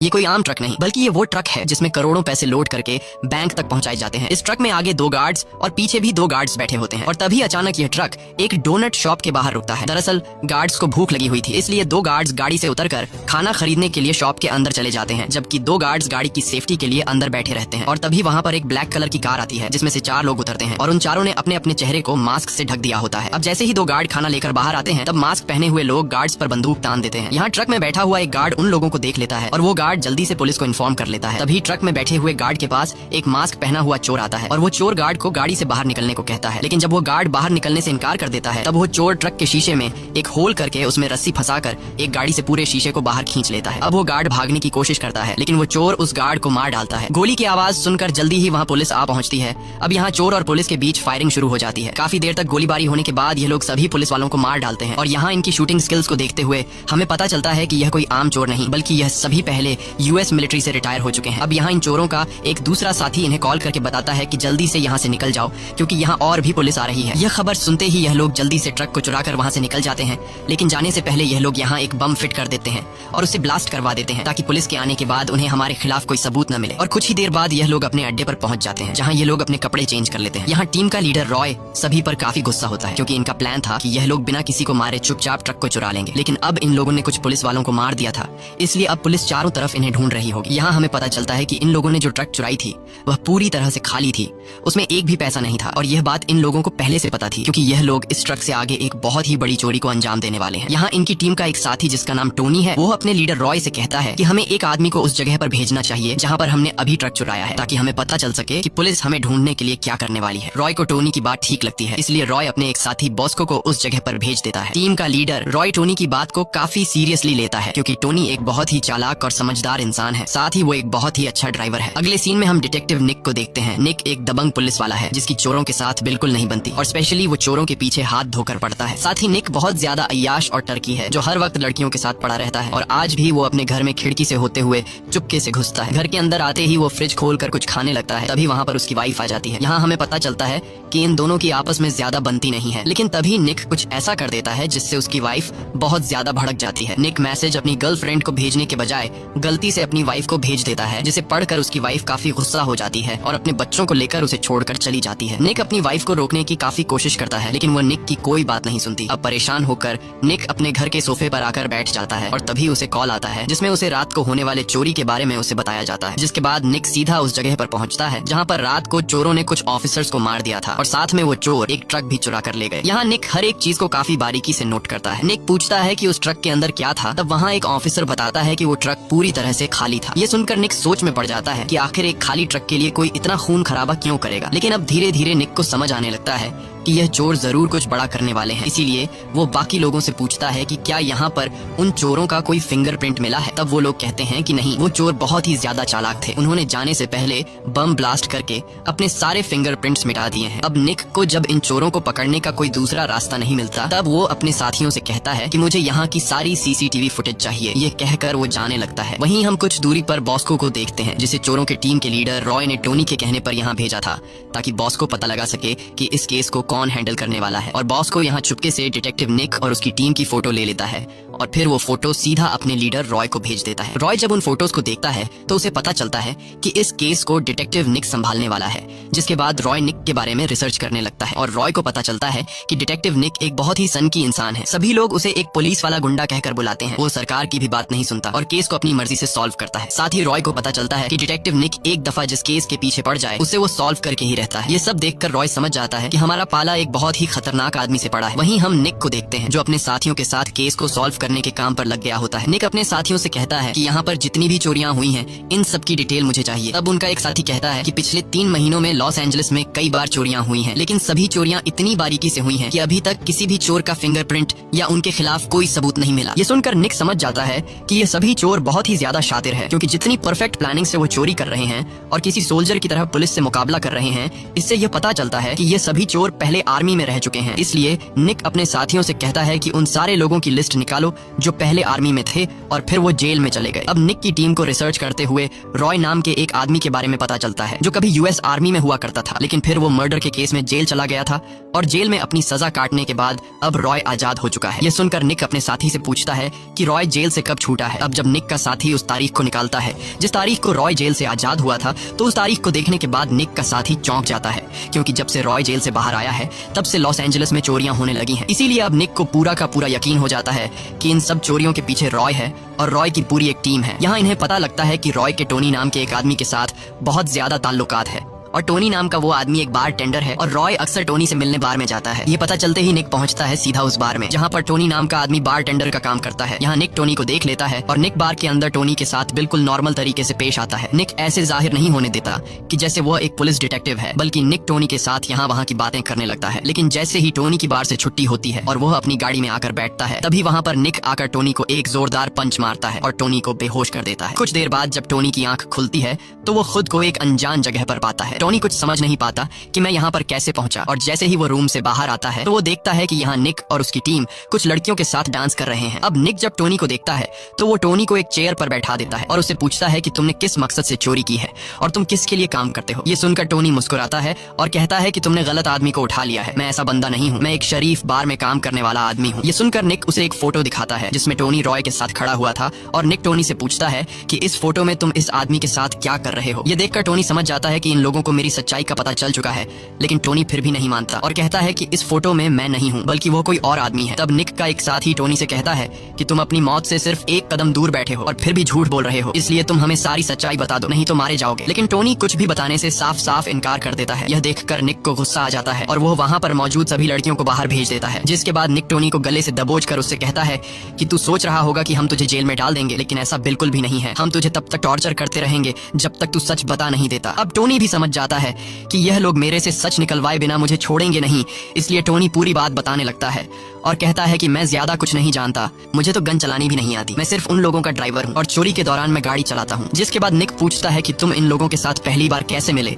ये कोई आम ट्रक नहीं बल्कि ये वो ट्रक है जिसमें करोड़ों पैसे लोड करके बैंक तक पहुंचाए जाते हैं। इस ट्रक में आगे 2 गार्ड्स और पीछे भी 2 गार्ड्स बैठे होते हैं और तभी अचानक यह ट्रक एक डोनट शॉप के बाहर रुकता है। दरअसल गार्ड्स को भूख लगी हुई थी, इसलिए 2 गार्ड्स गाड़ी से उतरकर खाना खरीदने के लिए शॉप के अंदर चले जाते हैं, जबकि 2 गार्ड्स गाड़ी की सेफ्टी के लिए अंदर बैठे रहते हैं। और तभी वहाँ पर एक ब्लैक कलर की कार आती है जिसमें से 4 लोग उतरते हैं और उन चारों ने अपने अपने चेहरे को मास्क से ढक दिया होता है। अब जैसे ही 2 गार्ड खाना लेकर बाहर आते हैं तब मास्क पहने हुए लोग गार्ड्स पर बंदूक तान देते हैं। यहाँ ट्रक में बैठा हुआ एक गार्ड उन लोगों को देख लेता है और वो गार्ड जल्दी से पुलिस को इन्फॉर्म कर लेता है। तभी ट्रक में बैठे हुए गार्ड के पास एक मास्क पहना हुआ चोर आता है और वो चोर गार्ड को गाड़ी से बाहर निकलने को कहता है, लेकिन जब वो गार्ड बाहर निकलने से इनकार कर देता है तब वो चोर ट्रक के शीशे में एक होल करके उसमें रस्सी फंसाकर एक गाड़ी से पूरे शीशे को बाहर खींच लेता है। अब वो गार्ड भागने की कोशिश करता है लेकिन वो चोर उस गार्ड को मार डालता है। गोली की आवाज सुनकर जल्दी ही वहाँ पुलिस आ पहुंचती है। अब यहाँ चोर और पुलिस के बीच फायरिंग शुरू हो जाती है। काफी देर तक गोलीबारी होने के बाद ये लोग सभी पुलिस वालों को मार डालते हैं और यहाँ इनकी शूटिंग स्किल्स को देखते हुए हमें पता चलता है कि यह कोई आम चोर नहीं बल्कि यह सभी पहले यूएस मिलिट्री से रिटायर हो चुके हैं। अब यहाँ इन चोरों का एक दूसरा साथी इन्हें कॉल करके बताता है कि जल्दी से यहाँ से निकल जाओ क्योंकि यहाँ और भी पुलिस आ रही है। यह खबर सुनते ही यह लोग जल्दी से ट्रक को चुराकर वहाँ से निकल जाते हैं, लेकिन जाने से पहले यह लोग यहाँ एक बम फिट कर देते हैं और उसे ब्लास्ट करवा देते हैं ताकि पुलिस के आने के बाद उन्हें हमारे खिलाफ कोई सबूत न मिले। और कुछ ही देर बाद यह लोग अपने अड्डे पर पहुंच जाते हैं जहाँ ये लोग अपने कपड़े चेंज कर लेते हैं। यहाँ टीम का लीडर रॉय सभी पर काफी गुस्सा होता है क्योंकि इनका प्लान था कि यह लोग बिना किसी को मारे चुपचाप ट्रक को चुरा लेंगे, लेकिन अब इन लोगों ने कुछ पुलिस वालों को मार दिया था, इसलिए अब पुलिस चारों तरफ इन्हें ढूंढ रही होगी। यहाँ हमें पता चलता है कि इन लोगों ने जो ट्रक चुराई थी वह पूरी तरह से खाली थी, उसमें एक भी पैसा नहीं था और यह बात इन लोगों को पहले से पता थी क्योंकि यह लोग इस ट्रक से आगे एक बहुत ही बड़ी चोरी को अंजाम देने वाले हैं। यहाँ इनकी टीम का एक साथी जिसका नाम टोनी है वो अपने लीडर रॉय से कहता है कि हमें एक आदमी को उस जगह पर भेजना चाहिए जहाँ पर हमने अभी ट्रक चुराया है ताकि हमें पता चल सके कि पुलिस हमें ढूंढने के लिए क्या करने वाली है। रॉय को टोनी की बात ठीक लगती है, इसलिए रॉय अपने एक साथी बॉस्को को उस जगह पर भेज देता है। टीम का लीडर रॉय टोनी की बात को काफी सीरियसली लेता है क्योंकि टोनी एक बहुत ही चालाक और समझदार इंसान है, साथ ही वो एक बहुत ही अच्छा ड्राइवर है। अगले सीन में हम डिटेक्टिव निक को देखते हैं। निक एक दबंग पुलिस वाला है जिसकी चोरों के साथ बिल्कुल नहीं बनती और स्पेशली वो चोरों के पीछे हाथ धोकर पड़ता है। साथ ही निक बहुत ज्यादा अय्याश और टर्की है जो हर वक्त लड़कियों के साथ पड़ा रहता है और आज भी वो अपने घर में खिड़की से होते हुए चुपके से घुसता है। घर के अंदर आते ही वो फ्रिज खोलकर कुछ खाने लगता है, तभी वहाँ पर उसकी वाइफ आ जाती है। यहाँ हमें पता चलता है कि इन दोनों की आपस में ज्यादा बनती नहीं है, लेकिन तभी निक कुछ ऐसा कर देता है जिससे उसकी वाइफ बहुत ज्यादा भड़क जाती है। निक मैसेज अपनी गर्लफ्रेंड को भेजने के बजाय गलती से अपनी वाइफ को भेज देता है, जिसे पढ़कर उसकी वाइफ काफी गुस्सा हो जाती है और अपने बच्चों को लेकर उसे छोड़कर चली जाती है। निक अपनी वाइफ को रोकने की काफी कोशिश करता है लेकिन वो निक की कोई बात नहीं सुनती। अब परेशान होकर निक अपने घर के सोफे पर आकर बैठ जाता है और तभी उसे कॉल आता है जिसमें उसे रात को होने वाले चोरी के बारे में उसे बताया जाता है, जिसके बाद निक सीधा उस जगह पर पहुंचता है जहां पर रात को चोरों ने कुछ ऑफिसर्स को मार दिया था और साथ में वो चोर एक ट्रक भी चुरा कर ले गए। यहाँ निक हर एक चीज को काफी बारीकी से नोट करता है। निक पूछता है कि उस ट्रक के अंदर क्या था, तब वहाँ एक ऑफिसर बताता है कि वो ट्रक पूरी तरह से खाली था। ये सुनकर निक सोच में पड़ जाता है कि आखिर एक खाली ट्रक के लिए कोई इतना खून खराबा क्यों करेगा, लेकिन अब धीरे धीरे निक को समझ आने लगता है कि यह चोर जरूर कुछ बड़ा करने वाले हैं, इसीलिए वो बाकी लोगों से पूछता है कि क्या यहाँ पर उन चोरों का कोई फिंगरप्रिंट मिला है। तब वो लोग कहते हैं कि नहीं, वो चोर बहुत ही ज्यादा चालाक थे, उन्होंने जाने से पहले बम ब्लास्ट करके अपने सारे फिंगरप्रिंट्स मिटा दिए हैं। अब निक को जब इन चोरों को पकड़ने का कोई दूसरा रास्ता नहीं मिलता तब वो अपने साथियों से कहता है कि मुझे यहाँ की सारी सीसीटीवी फुटेज चाहिए। ये कहकर वो जाने लगता है। वहीं हम कुछ दूरी पर बॉस्को को देखते हैं जिसे चोरों के टीम के लीडर रॉय ने टोनी के कहने पर यहाँ भेजा था ताकि बॉस को पता लगा सके कि इस केस को कौन हैंडल करने वाला है। और बॉस को यहाँ चुपके से डिटेक्टिव निक और उसकी टीम की फोटो ले लेता है और फिर वो फोटो सीधा अपने लीडर रॉय को भेज देता है। रॉय जब उन फोटोज को देखता है तो उसे पता चलता है कि इस केस को डिटेक्टिव निक संभालने वाला है, जिसके बाद रॉय निक के बारे में रिसर्च करने लगता है और रॉय को पता चलता है कि डिटेक्टिव निक एक बहुत ही सनकी इंसान है। सभी लोग उसे एक पुलिस वाला गुंडा कहकर बुलाते हैं। वो सरकार की भी बात नहीं सुनता और केस को अपनी मर्जी से सॉल्व करता है। साथ ही रॉय को पता चलता है कि डिटेक्टिव निक एक दफा जिस केस के पीछे पड़ जाए उसे वो सॉल्व करके ही रहता है। ये सब देखकर रॉय समझ जाता है कि हमारा पाला एक बहुत ही खतरनाक आदमी से पड़ा है। वहीं हम निक को देखते हैं जो अपने साथियों के साथ केस को सॉल्व करने के काम पर लग गया होता है। निक अपने साथियों से कहता है कि यहाँ पर जितनी भी चोरियां हुई हैं इन सब की डिटेल मुझे चाहिए। तब उनका एक साथी कहता है कि पिछले 3 महीनों में लॉस एंजलिस में कई बार चोरियां हुई हैं, लेकिन सभी चोरियां इतनी बारीकी से हुई हैं कि अभी तक किसी भी चोर का फिंगरप्रिंट या उनके खिलाफ कोई सबूत नहीं मिला। ये सुनकर निक समझ जाता है कि ये सभी चोर बहुत ही ज्यादा शातिर है, क्योंकि जितनी परफेक्ट प्लानिंग से वो चोरी कर रहे हैं और किसी सोल्जर की तरह पुलिस से मुकाबला कर रहे हैं, इससे यह पता चलता है कि ये सभी चोर पहले पहले आर्मी में रह चुके हैं। इसलिए निक अपने साथियों से कहता है कि उन सारे लोगों की लिस्ट निकालो जो पहले आर्मी में थे और फिर वो जेल में चले गए। अब निक की टीम को रिसर्च करते हुए रॉय नाम के एक आदमी के बारे में पता चलता है जो कभी यूएस आर्मी में हुआ करता था, लेकिन फिर वो मर्डर के केस में जेल चला गया था और जेल में अपनी सजा काटने के बाद अब रॉय आजाद हो चुका है। ये सुनकर निक अपने साथी से पूछता है कि रॉय जेल से कब छूटा है। अब जब निक का साथी उस तारीख को निकालता है जिस तारीख को रॉय जेल से आजाद हुआ था, तो उस तारीख को देखने के बाद निक का साथी चौंक जाता है, क्योंकि जब से रॉय जेल से बाहर आया है तब से लॉस एंजलिस में चोरियां होने लगी हैं। इसीलिए अब निक को पूरा का पूरा यकीन हो जाता है कि इन सब चोरियों के पीछे रॉय है और रॉय की पूरी एक टीम है। यहाँ इन्हें पता लगता है कि रॉय के टोनी नाम के एक आदमी के साथ बहुत ज्यादा ताल्लुकात है और टोनी नाम का वो आदमी एक बार टेंडर है और रॉय अक्सर टोनी से मिलने बार में जाता है। ये पता चलते ही निक पहुंचता है सीधा उस बार में जहां पर टोनी नाम का आदमी बार टेंडर का काम करता है। यहाँ निक टोनी को देख लेता है और निक बार के अंदर टोनी के साथ बिल्कुल नॉर्मल तरीके से पेश आता है। निक ऐसे जाहिर नहीं होने देता कि जैसे वो एक पुलिस डिटेक्टिव है, बल्कि निक टोनी के साथ यहाँ वहाँ की बातें करने लगता है। लेकिन जैसे ही टोनी की बार से छुट्टी होती है और वह अपनी गाड़ी में आकर बैठता है, तभी वहाँ पर निक आकर टोनी को एक जोरदार पंच मारता है और टोनी को बेहोश कर देता है। कुछ देर बाद जब टोनी की आंख खुलती है तो वो खुद को एक अनजान जगह पर पाता है। टोनी कुछ समझ नहीं पाता कि मैं यहाँ पर कैसे पहुंचा, और जैसे ही वो रूम से बाहर आता है तो वो देखता है कि यहाँ निक और उसकी टीम कुछ लड़कियों के साथ डांस कर रहे हैं। अब निक जब टोनी को देखता है तो वो टोनी को एक चेयर पर बैठा देता है और उससे पूछता है कि तुमने किस मकसद से चोरी की है और तुम किसके लिए काम करते हो। ये सुनकर टोनी मुस्कुराता है और कहता है कि तुमने गलत आदमी को उठा लिया है, मैं ऐसा बंदा नहीं हूँ, मैं एक शरीफ बार में काम करने वाला आदमी हूँ। ये सुनकर निक उसे एक फोटो दिखाता है जिसमें टोनी रॉय के साथ खड़ा हुआ था और निक टोनी से पूछता है कि इस फोटो में तुम इस आदमी के साथ क्या कर रहे हो। ये देखकर टोनी समझ जाता है कि इन लोगों को मेरी सच्चाई का पता चल चुका है, लेकिन टोनी फिर भी नहीं मानता और कहता है कि इस फोटो में मैं नहीं हूँ बल्कि वो कोई और आदमी है। तब निक का एक साथी टोनी से कहता है कि तुम अपनी मौत से सिर्फ एक कदम दूर बैठे हो और फिर भी झूठ बोल रहे हो, इसलिए तुम हमें सारी सच्चाई बता दो, नहीं तो मारे जाओगे। लेकिन टोनी कुछ भी बताने से साफ साफ इनकार कर देता है। यह देखकर निक को गुस्सा आ जाता है और वो वहाँ पर मौजूद सभी लड़कियों को बाहर भेज देता है, जिसके बाद निक टोनी को गले से दबोच कर उससे कहता है कि तू सोच रहा होगा कि हम तुझे जेल में डाल देंगे, लेकिन ऐसा बिल्कुल भी नहीं है, हम तुझे तब तक टॉर्चर करते रहेंगे जब तक तू सच बता नहीं देता। अब टोनी भी समझ जाता है कि यह लोग मेरे से सच निकलवाए बिना मुझे छोड़ेंगे नहीं, इसलिए टोनी पूरी बात बताने लगता है और कहता है कि मैं ज्यादा कुछ नहीं जानता, मुझे तो गन चलानी भी नहीं आती, मैं सिर्फ उन लोगों का ड्राइवर हूँ और चोरी के दौरान मैं गाड़ी चलाता हूँ। जिसके बाद निक पूछता है कि तुम इन लोगों के साथ पहली बार कैसे मिले।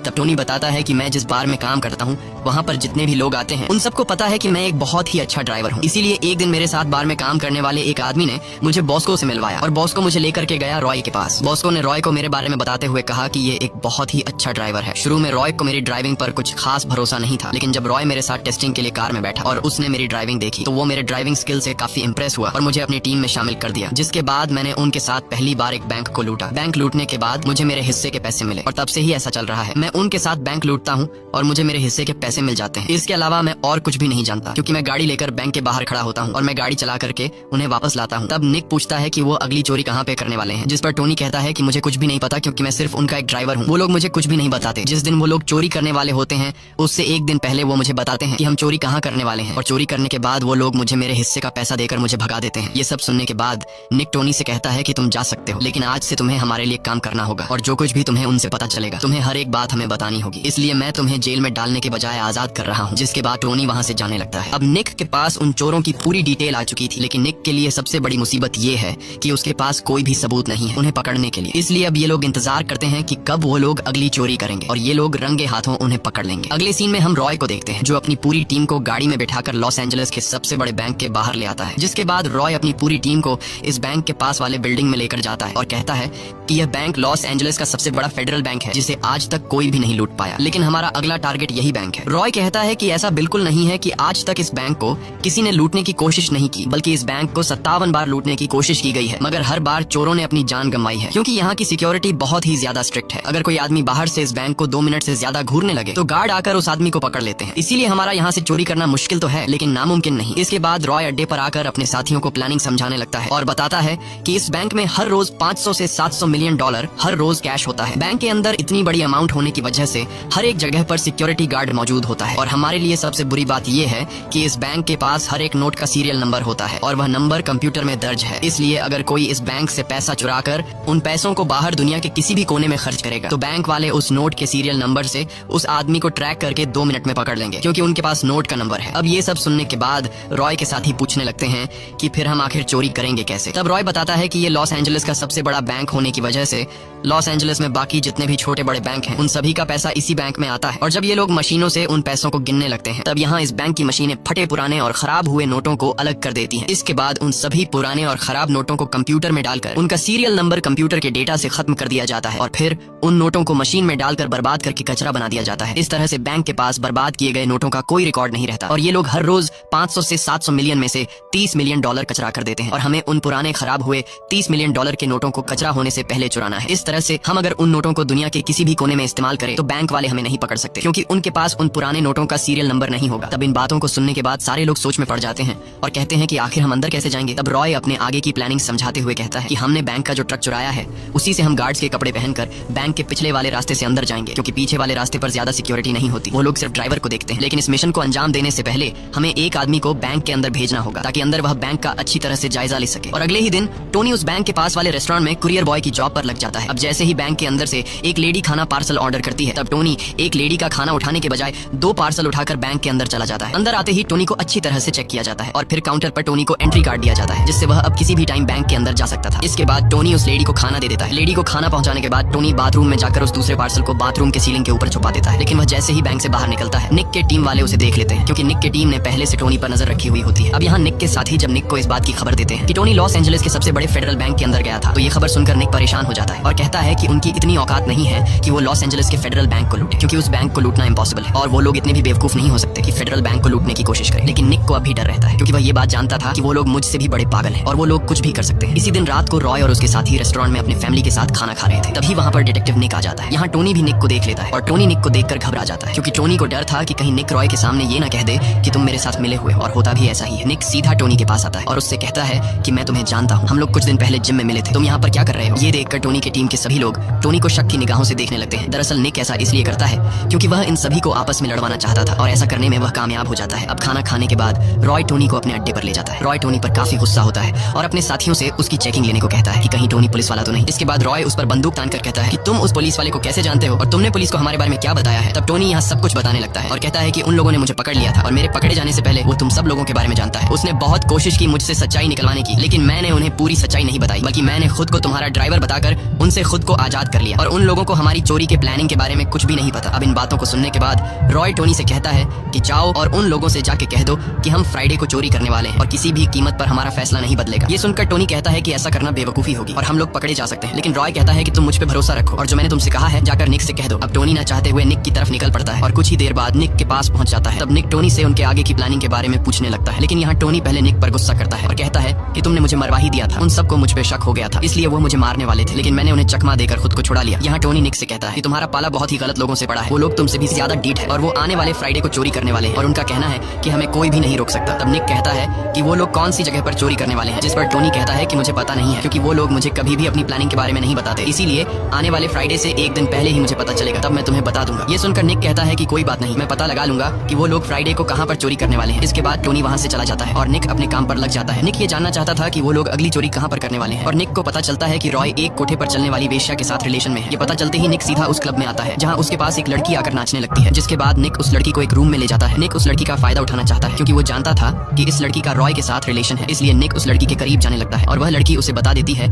तब टोनी बताता है कि मैं जिस बार में काम करता हूँ वहाँ पर जितने भी लोग आते हैं उन सबको पता है कि मैं एक बहुत ही अच्छा ड्राइवर हूँ, इसीलिए एक दिन मेरे साथ बार में काम करने वाले एक आदमी ने मुझे बॉस्को से मिलवाया और बॉस्को मुझे लेकर के गया रॉय के पास। बॉस्को ने रॉय को मेरे बारे में बताते हुए कहा कि ये एक बहुत ही अच्छा ड्राइवर है। शुरू में रॉय को मेरी ड्राइविंग पर कुछ खास भरोसा नहीं था, लेकिन जब रॉय मेरे साथ टेस्टिंग के लिए कार में बैठा और उसने मेरी ड्राइविंग देखी तो वो मेरे ड्राइविंग स्किल से काफी इंप्रेस हुआ और मुझे अपनी टीम में शामिल कर दिया। जिसके बाद मैंने उनके साथ पहली बार एक बैंक को लूटा। बैंक लूटने के बाद मुझे मेरे हिस्से के पैसे मिले और तब से ही ऐसा चल रहा है, मैं उनके साथ बैंक लूटता हूँ और मुझे मेरे हिस्से के पैसे मिल जाते हैं। इसके अलावा मैं और कुछ भी नहीं जानता, क्योंकि मैं गाड़ी लेकर बैंक के बाहर खड़ा होता हूँ और मैं गाड़ी चला करके उन्हें वापस लाता हूँ। तब निक पूछता है कि वो अगली चोरी कहाँ पे करने वाले हैं, जिस पर टोनी कहता है कि मुझे कुछ भी नहीं पता, क्योंकि मैं सिर्फ उनका एक ड्राइवर हूँ, वो लोग मुझे कुछ भी नहीं बताते। जिस दिन वो लोग चोरी करने वाले होते हैं उससे एक दिन पहले वो मुझे बताते हैं कि हम चोरी कहाँ करने वाले हैं, और चोरी करने के बाद वो लोग मुझे मेरे हिस्से का पैसा देकर मुझे भगा देते हैं। ये सब सुनने के बाद निक टोनी से कहता है कि तुम जा सकते हो, लेकिन आज से तुम्हें हमारे लिए काम करना होगा और जो कुछ भी तुम्हें उनसे पता चलेगा तुम्हें हर एक बात हमें बतानी होगी, इसलिए मैं तुम्हें जेल में डालने के बजाय आजाद कर रहा हूँ। जिसके बाद टोनी वहाँ से जाने लगता है। अब निक के पास उन चोरों की पूरी डिटेल आ चुकी थी, लेकिन निक के लिए सबसे बड़ी मुसीबत ये है कि उसके पास कोई भी सबूत नहीं है उन्हें पकड़ने के लिए। इसलिए अब ये लोग इंतजार करते हैं कि कब वो लोग अगली चोरी करेंगे और ये लोग रंगे हाथों उन्हें पकड़ लेंगे। अगले सीन में हम रॉय को देखते हैं जो अपनी पूरी टीम को गाड़ी में बिठाकर लॉस एंजलिस के सबसे बड़े बैंक के बाहर ले आता है। जिसके बाद रॉय अपनी पूरी टीम को इस बैंक के पास वाले बिल्डिंग में लेकर जाता है और कहता है कि यह बैंक लॉस एंजलिस का सबसे बड़ा फेडरल बैंक है जिसे आज तक कोई भी नहीं लूट पाया, लेकिन हमारा अगला टारगेट यही बैंक है। रॉय कहता है कि ऐसा बिल्कुल नहीं है कि आज तक इस बैंक को किसी ने लूटने की कोशिश नहीं की, बल्कि इस बैंक को 57 बार लूटने की कोशिश की गई है, मगर हर बार चोरों ने अपनी जान गंवाई है, क्योंकि यहाँ की सिक्योरिटी बहुत ही ज्यादा स्ट्रिक्ट है। अगर कोई आदमी बाहर से इस बैंक को 2 मिनट से ज्यादा घूरने लगे तो गार्ड आकर उस आदमी को पकड़ लेते हैं। इसीलिए हमारा यहाँ से चोरी करना मुश्किल तो है, लेकिन नामुमकिन नहीं। इसके बाद रॉय अड्डे पर आकर अपने साथियों को प्लानिंग समझाने लगता है और बताता है कि इस बैंक में हर रोज 500 से 700 मिलियन डॉलर हर रोज कैश होता है। बैंक के अंदर इतनी बड़ी अमाउंट होने की वजह से हर एक जगह पर सिक्योरिटी गार्ड मौजूद होता है, और हमारे लिए सबसे बुरी बात यह है कि इस बैंक के पास हर एक नोट का सीरियल नंबर होता है और वह नंबर कंप्यूटर में दर्ज है। इसलिए अगर कोई इस बैंक से पैसा चुराकर उन पैसों को बाहर दुनिया के किसी भी कोने में खर्च करेगा तो बैंक वाले उस नोट के सीरियल नंबर से उस आदमी को ट्रैक करके 2 मिनट में पकड़ लेंगे, क्योंकि उनके पास नोट का नंबर है। अब ये सब सुनने के बाद रॉय के साथी पूछने लगते हैं कि फिर हम आखिर चोरी करेंगे कैसे। तब रॉय बताता है कि ये लॉस एंजलिस का सबसे बड़ा बैंक होने की वजह से लॉस एंजलिस में बाकी जितने भी छोटे बड़े बैंक हैं उन सभी सभी का पैसा इसी बैंक में आता है। और जब ये लोग मशीनों से उन पैसों को गिनने लगते हैं तब यहाँ इस बैंक की मशीनें फटे पुराने और खराब हुए नोटों को अलग कर देती हैं। इसके बाद उन सभी पुराने और खराब नोटों को कंप्यूटर में डालकर उनका सीरियल नंबर कंप्यूटर के डेटा से खत्म कर दिया जाता है और फिर उन नोटों को मशीन में डालकर बर्बाद करके कचरा बना दिया जाता है। इस तरह से बैंक के पास बर्बाद किए गए नोटों का कोई रिकॉर्ड नहीं रहता और ये लोग हर रोज 500 से 700 मिलियन में से 30 मिलियन डॉलर कचरा कर देते हैं और हमें उन पुराने खराब हुए 30 मिलियन डॉलर के नोटों को कचरा होने से पहले चुराना है। इस तरह से हम अगर उन नोटों को दुनिया के किसी भी कोने में इस्तेमाल करें तो बैंक वाले हमें नहीं पकड़ सकते क्योंकि उनके पास उन पुराने नोटों का सीरियल नंबर नहीं होगा। तब इन बातों को सुनने के बाद सारे लोग सोच में पड़ जाते हैं और कहते हैं कि आखिर हम अंदर कैसे जाएंगे। तब रॉय अपने आगे की प्लानिंग समझाते हुए कहता है कि हमने बैंक का जो ट्रक चुराया है उसी से हम गार्ड्स के कपड़े पहनकर बैंक के पिछले वाले रास्ते से अंदर जाएंगे क्योंकि पीछे वाले रास्ते पर ज्यादा सिक्योरिटी नहीं होती। वो लोग सिर्फ ड्राइवर को देखते हैं। लेकिन इस मिशन को अंजाम देने से पहले हमें एक आदमी को बैंक के अंदर भेजना होगा ताकि अंदर वह बैंक का अच्छी तरह से जायजा ले सके। और अगले ही दिन टोनी उस बैंक के पास वाले रेस्टोरेंट में कुरियर बॉय की जॉब पर लग जाता है। अब जैसे ही बैंक के अंदर से एक लेडी खाना पार्सल ऑर्डर करती है तब टोनी एक लेडी का खाना उठाने के बजाय 2 पार्सल उठाकर बैंक के अंदर चला जाता है। अंदर आते ही टोनी को अच्छी तरह से चेक किया जाता है और फिर काउंटर पर टोनी को एंट्री कार्ड दिया जाता है जिससे वह अब किसी भी टाइम बैंक के अंदर जा सकता था। इसके बाद टोनी उस लेडी को खाना दे देता है। लेडी को खाना पहुंचाने के बाद टोनी बाथरूम में जाकर उस दूसरे पार्सल को बाथरूम के सीलिंग के ऊपर छुपा देता है। लेकिन वह जैसे ही बैंक से बाहर निकलता है निक के टीम वाले उसे देख लेते हैं क्योंकि निक की टीम ने पहले से टोनी पर नजर रखी हुई होती है। अब यहाँ निक के साथी जब निक को इस बात की खबर देते हैं कि टोनी लॉस एंजलिस के सबसे बड़े फेडरल बैंक के अंदर गया था तो ये खबर सुनकर निक परेशान हो जाता है और कहता है कि उनकी इतनी औकात नहीं है कि वो लॉस एंजलिस के फेडरल बैंक को लूटे क्योंकि उस बैंक को लूटना इम्पॉसिबल है और वो लोग इतने भी बेवकूफ नहीं हो सकते कि फेडरल बैंक को लूटने की कोशिश करें। लेकिन निक को अभी डर रहता है क्योंकि वह ये बात जानता था कि वो लोग मुझसे भी बड़े पागल हैं और वो लोग कुछ भी कर सकते हैं। इसी दिन रात को रॉय और उसके साथी रेस्टोरेंट में अपने फैमिली के साथ खाना खा रहे थे। तभी वहाँ पर डिटेक्टिव निक आ जाता है। यहाँ टोनी भी निक को देख लेता है और टोनी निक को देखकर घबरा जाता है क्योंकि टोनी को डर था कि कहीं निक रॉय के सामने ये ना कह दे कि तुम मेरे साथ मिले हुए, और होता भी ऐसा ही है। निक सीधा टोनी के पास आता है और उससे कहता है कि मैं तुम्हें जानता हूँ, हम लोग कुछ दिन पहले जिम में मिले थे, तुम यहाँ पर क्या कर रहे हो। ये देखकर टोनी की टीम के सभी लोग टोनी को शक की निगाहों से देखने लगते हैं। दरअसल निक ऐसा इसलिए करता है क्योंकि वह इन सभी को आपस में लड़वाना चाहता था और ऐसा करने में वह कामयाब हो जाता है। अब खाना खाने के बाद रॉय टोनी को अपने अड्डे पर ले जाता है। रॉय टोनी पर काफी गुस्सा होता है और अपने साथियों से उसकी चेकिंग लेने को कहता है कि कहीं टोनी पुलिस वाला तो नहीं। इसके बाद रॉय उस पर बंदूक तान कर कहता है कि तुम उस पुलिस वाले को कैसे जानते हो और तुमने पुलिस को हमारे बारे में क्या बताया है। तब टोनी यहाँ सब कुछ बताने लगता है और कहता है कि उन लोगों ने मुझे पकड़ लिया था और मेरे पकड़े जाने से पहले वो तुम सब लोगों के बारे में जानता है। उसने बहुत कोशिश की मुझसे सच्चाई निकलवाने की, लेकिन मैंने उन्हें पूरी सच्चाई नहीं बताई, बल्कि मैंने खुद को तुम्हारा ड्राइवर बताकर उनसे खुद को आजाद कर लिया और उन लोगों को हमारी चोरी के प्लानिंग के बारे में कुछ भी नहीं पता। अब इन बातों को सुनने के बाद रॉय टोनी से कहता है कि जाओ और उन लोगों से जाके कह दो कि हम फ्राइडे को चोरी करने वाले हैं और किसी भी कीमत पर हमारा फैसला नहीं बदलेगा। ये सुनकर टोनी कहता है कि ऐसा करना बेवकूफी होगी और हम लोग पकड़े जा सकते हैं, लेकिन रॉय कहता है कि तुम मुझ पे भरोसा रखो और जो मैंने तुमसे कहा है जाकर निक से कह दो। अब टोनी ना चाहते हुए निक की तरफ निकल पड़ता है और कुछ ही देर बाद निक के पास पहुंच जाता है। तब निक टोनी से उनके आगे की प्लानिंग के बारे में पूछने लगता है, लेकिन यहाँ टोनी पहले निक पर गुस्सा करता है और कहता है कि तुमने मुझे मरवा ही दिया था, उन सबको मुझ पे शक हो गया था, इसलिए वो मुझे मारने वाले थे, लेकिन मैंने उन्हें चकमा देकर खुद को छुड़ा लिया। यहाँ टोनी निक से कहता है कि तुम्हारा पाला बहुत ही गलत लोगों से पड़ा है, वो लोग तुमसे भी ज्यादा डीठ है और वो आने वाले फ्राइडे को चोरी करने वाले हैं और उनका कहना है कि हमें कोई भी नहीं रोक सकता। तब निक कहता है कि वो लोग कौन सी जगह पर चोरी करने वाले हैं, जिस पर टोनी कहता है कि मुझे पता नहीं है क्योंकि वो लोग मुझे कभी भी अपनी प्लानिंग के बारे में नहीं बताते, इसीलिए आने वाले फ्राइडे से एक दिन पहले ही मुझे पता चलेगा, तब मैं तुम्हें बता दूंगा। ये सुनकर निक कहता है कि कोई बात नहीं, मैं पता लगा लूंगा कि वो लोग फ्राइडे को कहाँ पर चोरी करने वाले हैं। इसके बाद टोनी वहाँ से चला जाता है और निक अपने काम पर लग जाता है। निक ये जानना चाहता था कि वो लोग अगली चोरी कहाँ पर करने वाले हैं और निक को पता चलता है कि रॉय एक कोठे पर चलने वाली वेश्या के साथ रिलेशन में है। ये पता चलते ही निक सीधा उस क्लब में आता है जहाँ उसके पास एक लड़की आकर नाचने लगती है, जिसके बाद निक उस लड़की को एक रूम में ले जाता है। निक उस लड़की का फायदा उठाना चाहता है क्योंकि वो जानता था कि इस लड़की का रॉय के साथ रिलेशन है, इसलिए निक उस लड़की के करीब जाने लगता है और वह लड़की उसे बता देती है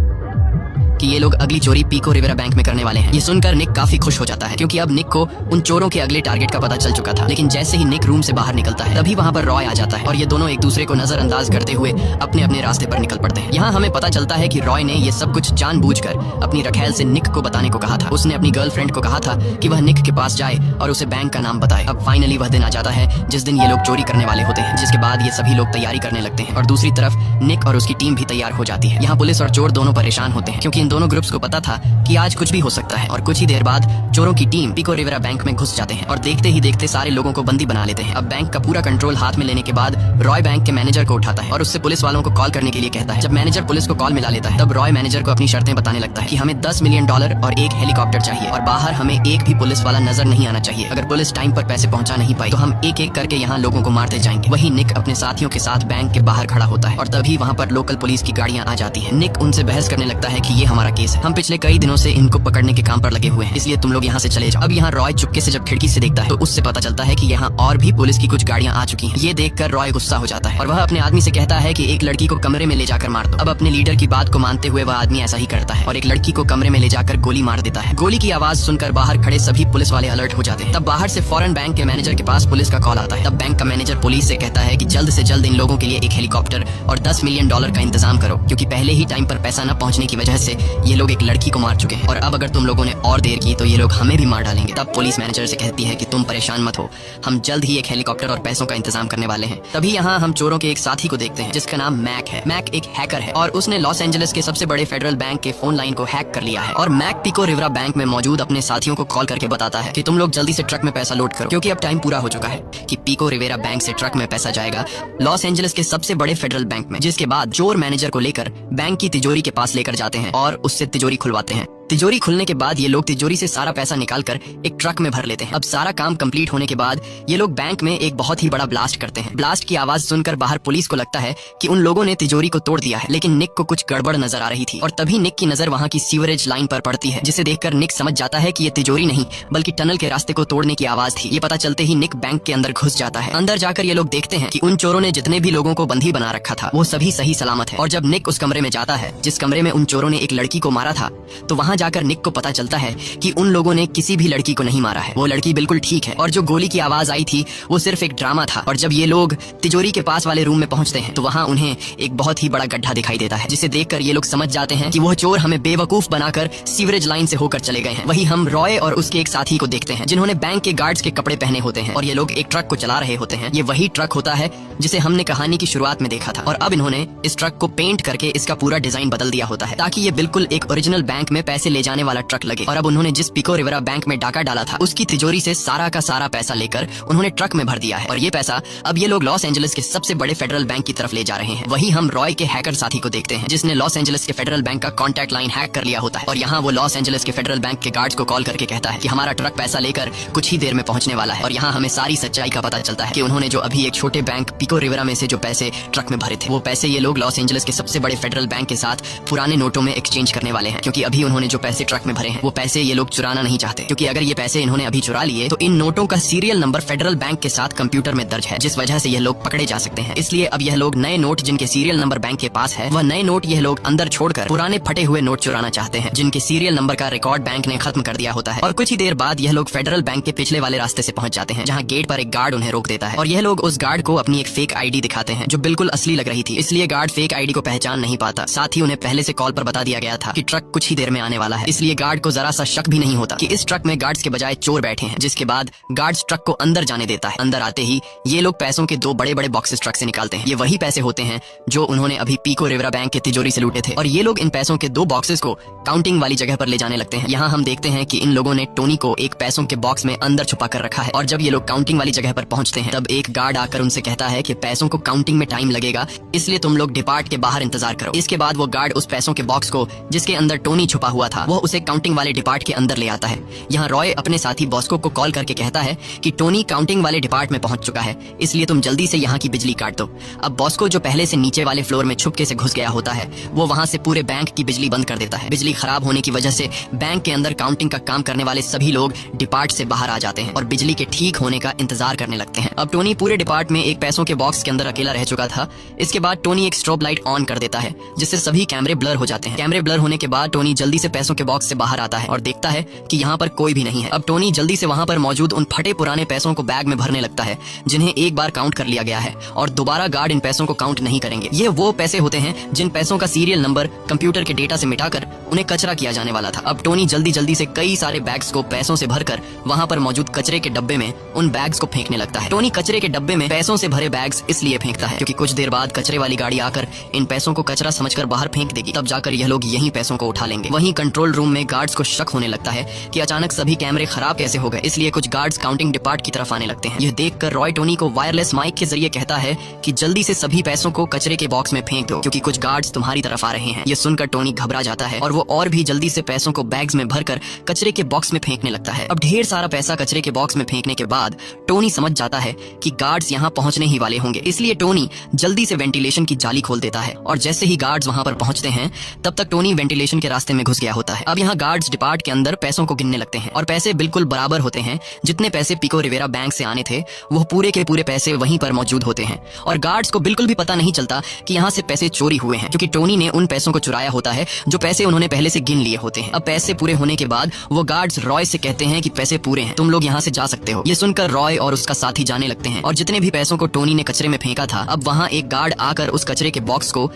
कि ये लोग अगली चोरी पीको रिवेरा बैंक में करने वाले हैं। ये सुनकर निक काफी खुश हो जाता है क्योंकि अब निक को उन चोरों के अगले टारगेट का पता चल चुका था। लेकिन जैसे ही निक रूम से बाहर निकलता है तभी वहाँ पर रॉय आ जाता है और ये दोनों एक दूसरे को नजरअंदाज करते हुए अपने अपने रास्ते पर निकल पड़ते हैं। यहाँ हमें पता चलता है कि रॉय ने ये सब कुछ जानबूझकर अपनी रखेल से निक को बताने को कहा था। उसने अपनी गर्लफ्रेंड को कहा था कि वह निक के पास जाए और उसे बैंक का नाम बताए। अब फाइनली वह दिन आ जाता है जिस दिन ये लोग चोरी करने वाले होते हैं, जिसके बाद ये सभी लोग तैयारी करने लगते हैं और दूसरी तरफ निक और उसकी टीम भी तैयार हो जाती है। यहाँ पुलिस और चोर दोनों परेशान होते हैं क्योंकि इन दोनों ग्रुप्स को पता था कि आज कुछ भी हो सकता है और कुछ ही देर बाद चोरों की टीम पीको रिवेरा बैंक में घुस जाते हैं और देखते ही देखते सारे लोगों को बंदी बना लेते हैं। अब बैंक का पूरा कंट्रोल हाथ में लेने के बाद रॉय बैंक के मैनेजर को उठाता है और उससे पुलिस वालों को कॉल करने के लिए कहता है। जब मैनेजर पुलिस को कॉल मिला लेता है तब रॉय मैनेजर को अपनी शर्तें बताने लगता है कि हमें $10 मिलियन और एक हेलीकॉप्टर चाहिए और बाहर हमें एक भी पुलिस वाला नजर नहीं आना चाहिए। अगर पुलिस टाइम पर पैसे पहुंचा नहीं पाई तो हम एक एक करके यहाँ लोगों को मारते जाएंगे। वही निक अपने साथियों के साथ बैंक के बाहर खड़ा होता है और तभी वहाँ पर लोकल पुलिस की गाड़ियां आ जाती है। निक उनसे बहस करने लगता है कि ये हमारे हमारा केस है। हम पिछले कई दिनों से इनको पकड़ने के काम पर लगे हुए हैं, इसलिए तुम लोग यहाँ से चले जाओ। अब यहाँ रॉय चुपके से जब खिड़की से देखता है तो उससे पता चलता है कि यहाँ और भी पुलिस की कुछ गाड़ियाँ आ चुकी हैं। ये देखकर रॉय गुस्सा हो जाता है और वह अपने आदमी से कहता है कि एक लड़की को कमरे में ले जाकर मार दो। अब अपने लीडर की बात को मानते हुए वह आदमी ऐसा ही करता है और एक लड़की को कमरे में ले जाकर गोली मार देता है। गोली की आवाज सुनकर बाहर खड़े सभी पुलिस वाले अलर्ट हो जाते हैं। तब बाहर से फौरन बैंक के मैनेजर के पास पुलिस का कॉल आता है। तब बैंक का मैनेजर पुलिस से कहता है कि जल्द से जल्द इन लोगों के लिए एक हेलीकॉप्टर और $10 मिलियन का इंतजाम करो, क्योंकि पहले ही टाइम पर पैसा न पहुंचने की वजह से ये लोग एक लड़की को मार चुके हैं और अब अगर तुम लोगों ने और देर की तो ये लोग हमें भी मार डालेंगे। तब पुलिस मैनेजर से कहती है कि तुम परेशान मत हो, हम जल्द ही एक हेलीकॉप्टर और पैसों का इंतजाम करने वाले हैं। तभी यहाँ हम चोरों के एक साथी को देखते हैं जिसका नाम मैक है। मैक एक हैकर है और उसने लॉस एंजलिस के सबसे बड़े फेडरल बैंक के फोन लाइन को हैक कर लिया है और मैक पिको रिवरा बैंक में मौजूद अपने साथियों को कॉल करके बताता है कि तुम लोग जल्दी से ट्रक में पैसा लोड करो, क्योंकि अब टाइम पूरा हो चुका है कि पिको रिवेरा बैंक से ट्रक में पैसा जाएगा लॉस एंजलिस के सबसे बड़े फेडरल बैंक में। जिसके बाद चोर मैनेजर को लेकर बैंक की तिजोरी के पास लेकर जाते हैं और उससे तिजोरी खुलवाते हैं। तिजोरी खुलने के बाद ये लोग तिजोरी से सारा पैसा निकालकर एक ट्रक में भर लेते हैं। अब सारा काम कंप्लीट होने के बाद ये लोग बैंक में एक बहुत ही बड़ा ब्लास्ट करते हैं। ब्लास्ट की आवाज सुनकर बाहर पुलिस को लगता है कि उन लोगों ने तिजोरी को तोड़ दिया है, लेकिन निक को कुछ गड़बड़ नजर आ रही थी और तभी निक की नजर वहाँ की सीवरेज लाइन पर पड़ती है, जिसे देखकर निक समझ जाता है कि ये तिजोरी नहीं बल्कि टनल के रास्ते को तोड़ने की आवाज थी। ये पता चलते ही निक बैंक के अंदर घुस जाता है। अंदर जाकर ये लोग देखते हैं कि उन चोरों ने जितने भी लोगों को बंदी बना रखा था वो सभी सही सलामत है। और जब निक उस कमरे में जाता है जिस कमरे में उन चोरों ने एक लड़की को मारा था, तो वहाँ जाकर निक को पता चलता है कि उन लोगों ने किसी भी लड़की को नहीं मारा है, वो लड़की बिल्कुल ठीक है और जो गोली की आवाज आई थी वो सिर्फ एक ड्रामा था। और जब ये लोग तिजोरी के पास वाले रूम में पहुंचते हैं तो वहाँ उन्हें एक बहुत ही बड़ा गड्ढा दिखाई देता है, जिसे देखकर ये लोग समझ जाते हैं कि वो चोर हमें बेवकूफ बनाकर सीवरेज लाइन से होकर चले गए हैं। वही हम रॉय और उसके एक साथी को देखते हैं जिन्होंने बैंक के गार्ड्स के कपड़े पहने होते हैं और ये लोग एक ट्रक को चला रहे होते हैं। ये वही ट्रक होता है जिसे हमने कहानी की शुरुआत में देखा था और अब इन्होंने इस ट्रक को पेंट करके इसका पूरा डिजाइन बदल दिया होता है ताकि ये बिल्कुल एक ओरिजिनल बैंक में पैसे ले जाने वाला ट्रक लगे। और अब उन्होंने जिस पिको रिवेरा बैंक में डाका डाला था उसकी तिजोरी से सारा का सारा पैसा लेकर उन्होंने ट्रक में भर दिया है और ये पैसा अब ये लोग लॉस एंजलिस के सबसे बड़े फेडरल बैंक की तरफ ले जा रहे हैं। वही हम रॉय के हैकर साथी को देखते हैं जिसने लॉस एंजलिस के फेडरल बैंक का कॉन्टैक्ट लाइन हैक कर लिया होता है और यहाँ वो लॉस एंजलिस के फेडरल बैंक के गार्ड्स को कॉल करके कहता है कि हमारा ट्रक पैसा लेकर कुछ ही देर में पहुंचने वाला है। और यहाँ हमें सारी सच्चाई का पता चलता है कि उन्होंने जो अभी एक छोटे बैंक पिको रिवेरा में से जो पैसे ट्रक में भरे थे वो पैसे ये लोग लॉस एंजलिस के सबसे बड़े फेडरल बैंक के साथ पुराने नोटों में एक्सचेंज करने वाले हैं, क्योंकि अभी उन्होंने जो पैसे ट्रक में भरे हैं वो पैसे ये लोग चुराना नहीं चाहते, क्योंकि अगर ये पैसे इन्होंने अभी चुरा लिए तो इन नोटों का सीरियल नंबर फेडरल बैंक के साथ कंप्यूटर में दर्ज है, जिस वजह से यह लोग पकड़े जा सकते हैं। इसलिए अब यह लोग नए नोट जिनके सीरियल नंबर बैंक के पास है वह नए नोट यह लोग अंदर छोड़कर पुराने फटे हुए नोट चुराना चाहते हैं जिनके सीरियल नंबर का रिकॉर्ड बैंक ने खत्म कर दिया होता है। और कुछ ही देर बाद यह लोग फेडरल बैंक के पिछले वाले रास्ते से पहुंच जाते हैं जहां गेट पर एक गार्ड उन्हें रोक देता है और यह लोग उस गार्ड को अपनी एक फेक आईडी दिखाते हैं जो बिल्कुल असली लग रही थी। इसलिए गार्ड फेक आईडी को पहचान नहीं पाता। साथ ही उन्हें पहले से कॉल पर बता दिया गया था कि ट्रक कुछ ही देर में आने वाला है, इसलिए गार्ड को जरा सा शक भी नहीं होता कि इस ट्रक में गार्ड्स के बजाय चोर बैठे हैं। जिसके बाद गार्ड्स ट्रक को अंदर जाने देता है। अंदर आते ही ये लोग पैसों के 2 बड़े बड़े बॉक्सेस ट्रक से निकालते हैं। ये वही पैसे होते हैं जो उन्होंने अभी पिको रिवेरा बैंक के तिजोरी से लूटे थे और ये लोग इन पैसों के 2 बॉक्सेस को काउंटिंग वाली जगह पर ले जाने लगते हैं। यहाँ हम देखते हैं कि इन लोगों ने टोनी को एक पैसों के बॉक्स में अंदर छुपा कर रखा है और जब ये लोग काउंटिंग वाली जगह पर पहुंचते हैं तब एक गार्ड आकर उनसे कहता है कि पैसों को काउंटिंग में टाइम लगेगा, इसलिए तुम लोग डिपार्ट के बाहर इंतजार करो। इसके बाद वो गार्ड उस पैसों के बॉक्स को जिसके अंदर टोनी छुपा हुआ था वो उसे काउंटिंग वाले डिपार्ट के अंदर ले आता है। यहाँ रॉय अपने साथी बॉस्को को कॉल करके कहता है कि टोनी काउंटिंग वाले डिपार्ट में पहुंच चुका है, इसलिए तुम जल्दी से यहाँ की बिजली काट दो। अब बॉस्को जो पहले से नीचे वाले फ्लोर में छुपके से घुस गया होता है वो वहाँ से पूरे बैंक की बिजली बंद कर देता है। बिजली खराब होने की वजह से बैंक के अंदर काउंटिंग का काम करने वाले सभी लोग डिपार्ट से बाहर आ जाते हैं और बिजली के ठीक होने का इंतजार करने लगते हैं। अब टोनी पूरे डिपार्ट में एक पैसों के बॉक्स के अंदर अकेला रह चुका था। इसके बाद टोनी एक स्ट्रोब लाइट ऑन कर देता है जिससे सभी कैमरे ब्लर हो जाते हैं। कैमरे ब्लर होने के बाद टोनी जल्दी से पैसों के बॉक्स से बाहर आता है और देखता है कि यहाँ पर कोई भी नहीं है। अब टोनी जल्दी से वहाँ पर मौजूद उन फटे पुराने पैसों को बैग में भरने लगता है जिन्हें एक बार काउंट कर लिया गया है और दोबारा गार्ड इन पैसों को काउंट नहीं करेंगे। ये वो पैसे होते हैं जिन पैसों का सीरियल नंबर कंप्यूटर के डेटा से मिटाकर उन्हें कचरा किया जाने वाला था। अब टोनी जल्दी जल्दी से कई सारे बैग्स को पैसों से भरकर वहाँ पर मौजूद कचरे के डब्बे में उन बैग्स को फेंकने लगता है। टोनी कचरे के डब्बे में पैसों से भरे बैग्स इसलिए फेंकता है क्योंकि कुछ देर बाद कचरे वाली गाड़ी आकर इन पैसों को कचरा समझकर बाहर फेंक देगी, तब जाकर यह लोग यही पैसों को उठा लेंगे। वहीं कंट्रोल रूम में गार्ड्स को शक होने लगता है कि अचानक सभी कैमरे खराब कैसे हो गए, इसलिए कुछ गार्ड्स काउंटिंग डिपार्ट की तरफ आने लगते हैं। यह देखकर रॉय टोनी को वायरलेस माइक के जरिए कहता है कि जल्दी से सभी पैसों को कचरे के बॉक्स में फेंक दो क्योंकि कुछ गार्ड्स तुम्हारी तरफ आ रहे हैं। यह सुनकर टोनी घबरा जाता है और वो और भी जल्दी से पैसों को बैग्स में भरकर कचरे के बॉक्स में फेंकने लगता है। अब ढेर सारा पैसा कचरे के बॉक्स में फेंकने के बाद टोनी समझ जाता है कि गार्ड्स यहाँ पहुंचने ही वाले होंगे, इसलिए टोनी जल्दी से वेंटिलेशन की जाली खोल देता है और जैसे ही गार्ड्स वहां पर पहुंचते हैं तब तक टोनी वेंटिलेशन के रास्ते में घुस गया होता है। अब यहाँ गार्ड्स डिपार्ट के अंदर पैसों को गिनने लगते हैं और पैसे बिल्कुल बराबर होते हैं। जितने पैसे पिको रिवेरा बैंक से आने थे वो पूरे के पूरे पैसे वहीं पर मौजूद होते हैं और गार्ड्स को बिल्कुल भी पता नहीं चलता कि यहाँ से पैसे चोरी हुए हैं क्योंकि टोनी ने उन पैसों को चुराया होता है जो पैसे उन्होंने पहले से गिन लिए होते हैं। अब पैसे पूरे होने के बाद वो गार्ड्स रॉय से कहते हैं कि पैसे पूरे हैं, तुम लोग यहाँ से जा सकते हो। ये सुनकर रॉय और उसका साथी जाने लगते हैं और जितने भी पैसों को टोनी ने कचरे में फेंका था अब वहाँ एक गार्ड आकर उस कचरे के बॉक्स को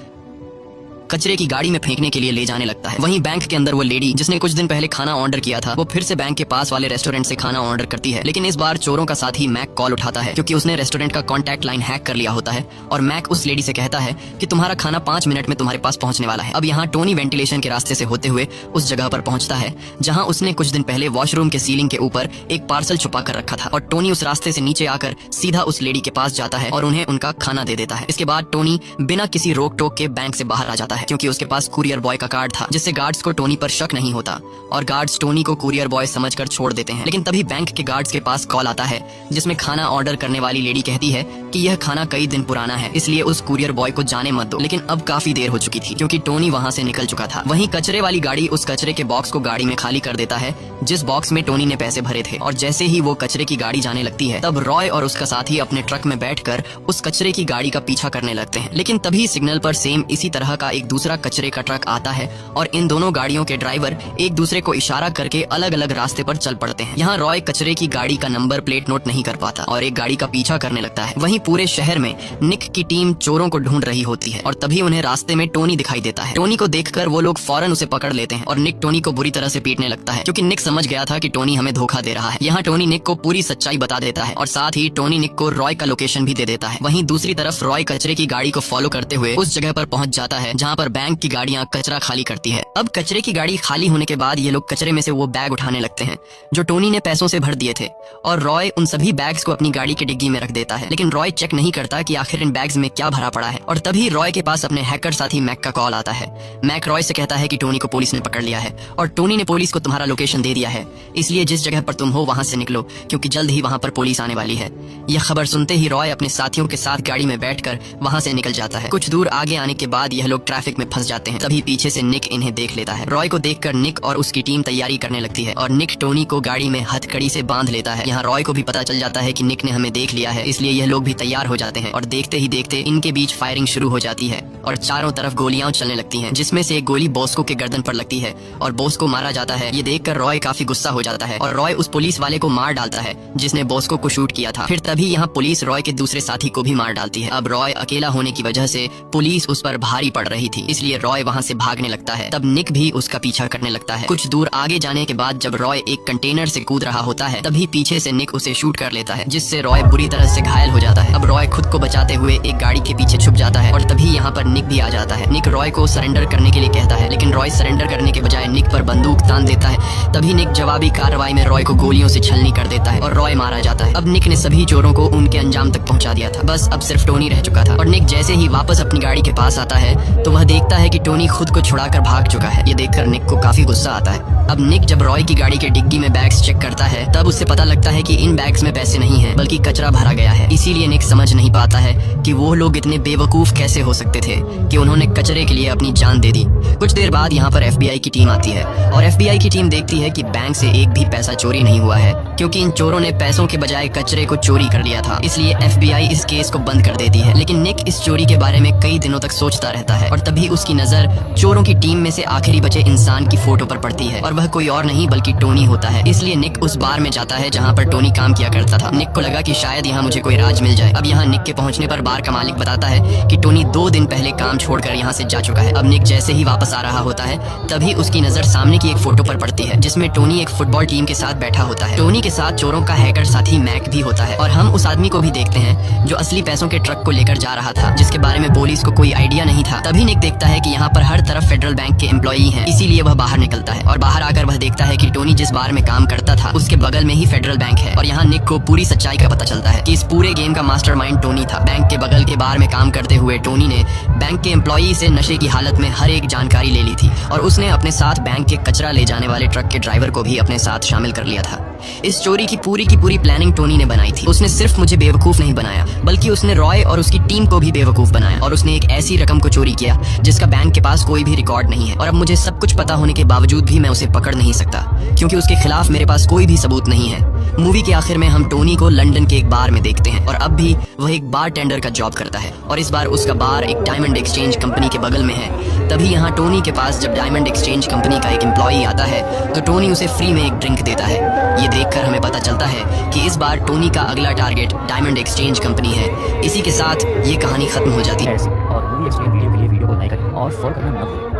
कचरे की गाड़ी में फेंकने के लिए ले जाने लगता है। वहीं बैंक के अंदर वो लेडी जिसने कुछ दिन पहले खाना ऑर्डर किया था वो फिर से बैंक के पास वाले रेस्टोरेंट से खाना ऑर्डर करती है, लेकिन इस बार चोरों का साथी मैक कॉल उठाता है क्योंकि उसने रेस्टोरेंट का कॉन्टैक्ट लाइन हैक कर लिया होता है और मैक उस लेडी से कहता है कि तुम्हारा खाना 5 मिनट में तुम्हारे पास पहुंचने वाला है। अब यहाँ टोनी वेंटिलेशन के रास्ते से होते हुए उस जगह पर पहुंचता है जहाँ उसने कुछ दिन पहले वॉशरूम के सीलिंग के ऊपर एक पार्सल छुपा कर रखा था और टोनी उस रास्ते से नीचे आकर सीधा उस लेडी के पास जाता है और उन्हें उनका खाना दे देता है। इसके बाद टोनी बिना किसी रोक टोक के बैंक से बाहर आ जाता है क्योंकि उसके पास कुरियर बॉय का कार्ड था जिससे गार्ड्स को टोनी पर शक नहीं होता और गार्ड्स टोनी को कुरियर बॉय समझकर छोड़ देते हैं। लेकिन तभी बैंक के गार्ड्स के पास कॉल आता है जिसमें खाना ऑर्डर करने वाली लेडी कहती है कि यह खाना कई दिन पुराना है इसलिए उस कुरियर बॉय को जाने मत दो। लेकिन अब काफी देर हो चुकी थी क्योंकि टोनी वहां से निकल चुका था। वहीं कचरे वाली गाड़ी उस कचरे के बॉक्स को गाड़ी में खाली कर देता है जिस बॉक्स में टोनी ने पैसे भरे थे और जैसे ही वो कचरे की गाड़ी जाने लगती है तब रॉय और उसका साथी अपने ट्रक में बैठकर उस कचरे की गाड़ी का पीछा करने लगते हैं। लेकिन तभी सिग्नल पर सेम इसी तरह का एक दूसरा कचरे का ट्रक आता है और इन दोनों गाड़ियों के ड्राइवर एक दूसरे को इशारा करके अलग अलग रास्ते पर चल पड़ते हैं। यहाँ रॉय कचरे की गाड़ी का नंबर प्लेट नोट नहीं कर पाता और एक गाड़ी का पीछा करने लगता है। वहीं पूरे शहर में निक की टीम चोरों को ढूंढ रही होती है और तभी उन्हें रास्ते में टोनी दिखाई देता है। टोनी को देखकर वो लोग फौरन उसे पकड़ लेते हैं और निक टोनी को बुरी तरह से पीटने लगता है क्योंकि निक समझ गया था कि टोनी हमें धोखा दे रहा है। यहाँ टोनी निक को पूरी सच्चाई बता देता है और साथ ही टोनी निक को रॉय का लोकेशन भी दे देता है। वहीं दूसरी तरफ रॉय कचरे की गाड़ी को फॉलो करते हुए उस जगह पर पहुंच जाता है जहाँ पर बैंक की गाड़ियाँ कचरा खाली करती है। अब कचरे की गाड़ी खाली होने के बाद ये लोग कचरे में से वो बैग उठाने लगते हैं जो टोनी ने पैसों से भर दिए थे और रॉय उन सभी बैग्स को अपनी गाड़ी की डिग्गी में रख देता है। लेकिन रॉय चेक नहीं करता कि आखिर इन बैग्स में क्या भरा पड़ा है और तभी रॉय के पास अपने हैकर साथी मैक का कॉल आता है। मैक रॉय से कहता है कि टोनी को पुलिस ने पकड़ लिया है और टोनी ने पुलिस को तुम्हारा लोकेशन दे दिया है, इसलिए जिस जगह पर तुम हो वहां से निकलो क्योंकि जल्द ही वहां पर पुलिस आने वाली है। यह खबर सुनते ही रॉय अपने साथियों के साथ गाड़ी में बैठकर वहां से निकल जाता है। कुछ दूर आगे आने के बाद यह लोग ट्रैफिक में फंस जाते हैं। तभी पीछे से निक इन्हें देख लेता है। रॉय को देखकर निक और उसकी टीम तैयारी करने लगती है और निक टोनी को गाड़ी में हथकड़ी से बांध लेता है। यहाँ रॉय को भी पता चल जाता है कि निक ने हमें देख लिया है, इसलिए यह लोग भी तैयार हो जाते हैं और देखते ही देखते इनके बीच फायरिंग शुरू हो जाती है और चारों तरफ गोलियां चलने लगती हैं जिसमें से एक गोली बॉस्को के गर्दन पर लगती है और बॉस्को मारा जाता है। ये देखकर रॉय काफी गुस्सा हो जाता है और रॉय उस पुलिस वाले को मार डालता है जिसने बॉस्को को शूट किया था। फिर तभी यहाँ पुलिस रॉय के दूसरे साथी को भी मार डालती है। अब रॉय अकेला होने की वजह से पुलिस उस पर भारी पड़ रही थी, इसलिए रॉय वहाँ से भागने लगता है। तब निक भी उसका पीछा करने लगता है। कुछ दूर आगे जाने के बाद जब रॉय एक कंटेनर से कूद रहा होता है तभी पीछे से निक उसे शूट कर लेता है जिससे रॉय बुरी तरह से घायल हो जाता है। अब रॉय खुद को बचाते हुए एक गाड़ी के पीछे छुप जाता है और तभी यहाँ पर निक भी आ जाता है। निक रॉय को सरेंडर करने के लिए कहता है लेकिन रॉय सरेंडर करने के बजाय निक पर बंदूक तान देता है। तभी निक जवाबी कार्रवाई में रॉय को गोलियों से छलनी कर देता है और रॉय मारा जाता है। अब निक ने सभी चोरों को उनके अंजाम तक पहुंचा दिया था, बस अब सिर्फ टोनी रह चुका था और निक जैसे ही वापस अपनी गाड़ी के पास आता है तो वह देखता है कि टोनी खुद को छुड़ाकर भाग चुका है। ये देखकर निक को काफी गुस्सा आता है। अब निक जब रॉय की गाड़ी के डिग्गी में बैग्स चेक करता है तब उससे पता लगता है कि इन बैग्स में पैसे नहीं हैं बल्कि कचरा भरा गया है। इसीलिए निक समझ नहीं पाता है कि वो लोग इतने बेवकूफ कैसे हो सकते थे कि उन्होंने कचरे के लिए अपनी जान दे दी। कुछ देर बाद यहाँ पर FBI की टीम आती है और FBI की टीम देखती है कि बैंक से एक भी पैसा चोरी नहीं हुआ है क्योंकि इन चोरों ने पैसों के बजाय कचरे को चोरी कर लिया था, इसलिए FBI इस केस को बंद कर देती है। लेकिन निक इस चोरी के बारे में कई दिनों तक सोचता रहता है और तभी उसकी नजर चोरों की टीम में से आखिरी बचे इंसान की फोटो पर पड़ती है और वह कोई और नहीं बल्कि टोनी होता है। इसलिए निक उस बार में जाता है जहाँ पर टोनी काम किया करता था। निक को लगा कि शायद यहाँ मुझे कोई राज मिल जाए जाए। अब यहाँ निक के पहुंचने पर बार का मालिक बताता है कि टोनी 2 दिन पहले काम छोड़कर यहाँ से जा चुका है। अब निक जैसे ही वापस आ रहा होता है तभी उसकी नजर सामने की एक फोटो पर पड़ती है जिसमें टोनी एक फुटबॉल टीम के साथ बैठा होता है। टोनी के साथ चोरों का हैकर साथी मैक भी होता है और हम उस आदमी को भी देखते हैं जो असली पैसों के ट्रक को लेकर जा रहा था, जिसके बारे में पुलिस को कोई आइडिया नहीं था। तभी निक देखता है कि यहाँ पर हर तरफ फेडरल बैंक के एम्प्लॉई हैं, इसीलिए वह बाहर निकलता है और बाहर आकर वह देखता है कि टोनी जिस बार में काम करता था उसके बगल में ही फेडरल बैंक है। और यहाँ निक को पूरी सच्चाई का पता चलता है कि इस पूरे गेम का मास्टरमाइंड टोनी था। बैंक के बगल के बार में काम करते हुए टोनी ने बैंक के एम्प्लॉई से नशे की हालत में हर एक जानकारी ले ली थी और उसने अपने साथ बैंक के कचरा ले जाने वाले ट्रक के ड्राइवर को भी अपने साथ शामिल कर लिया था। इस चोरी की पूरी प्लानिंग टोनी ने बनाई थी। उसने सिर्फ मुझे बेवकूफ नहीं बनाया बल्कि उसने रॉय और उसकी टीम को भी बेवकूफ बनाया और उसने एक ऐसी रकम को चोरी किया जिसका बैंक के पास कोई भी रिकॉर्ड नहीं है। और अब मुझे सब कुछ पता होने के बावजूद भी मैं उसे पकड़ नहीं सकता क्योंकि उसके खिलाफ मेरे पास कोई भी सबूत नहीं है। मूवी के आखिर में हम टोनी को लंदन के एक बार में देखते हैं और अब भी वह एक बार टेंडर का जॉब करता है और इस बार उसका बार एक डायमंड एक्सचेंज कंपनी के बगल में है। तभी यहाँ टोनी के पास जब डायमंड एक्सचेंज कंपनी का एक एम्प्लॉई आता है तो टोनी उसे फ्री में एक ड्रिंक देता है। ये देखकर हमें पता चलता है कि इस बार टोनी का अगला टारगेट डायमंड एक्सचेंज कंपनी है। इसी के साथ ये कहानी खत्म हो जाती है। और मूवी एक्सप्लेन वीडियो के लिए वीडियो को लाइक करें और फॉलो करना न भूलें।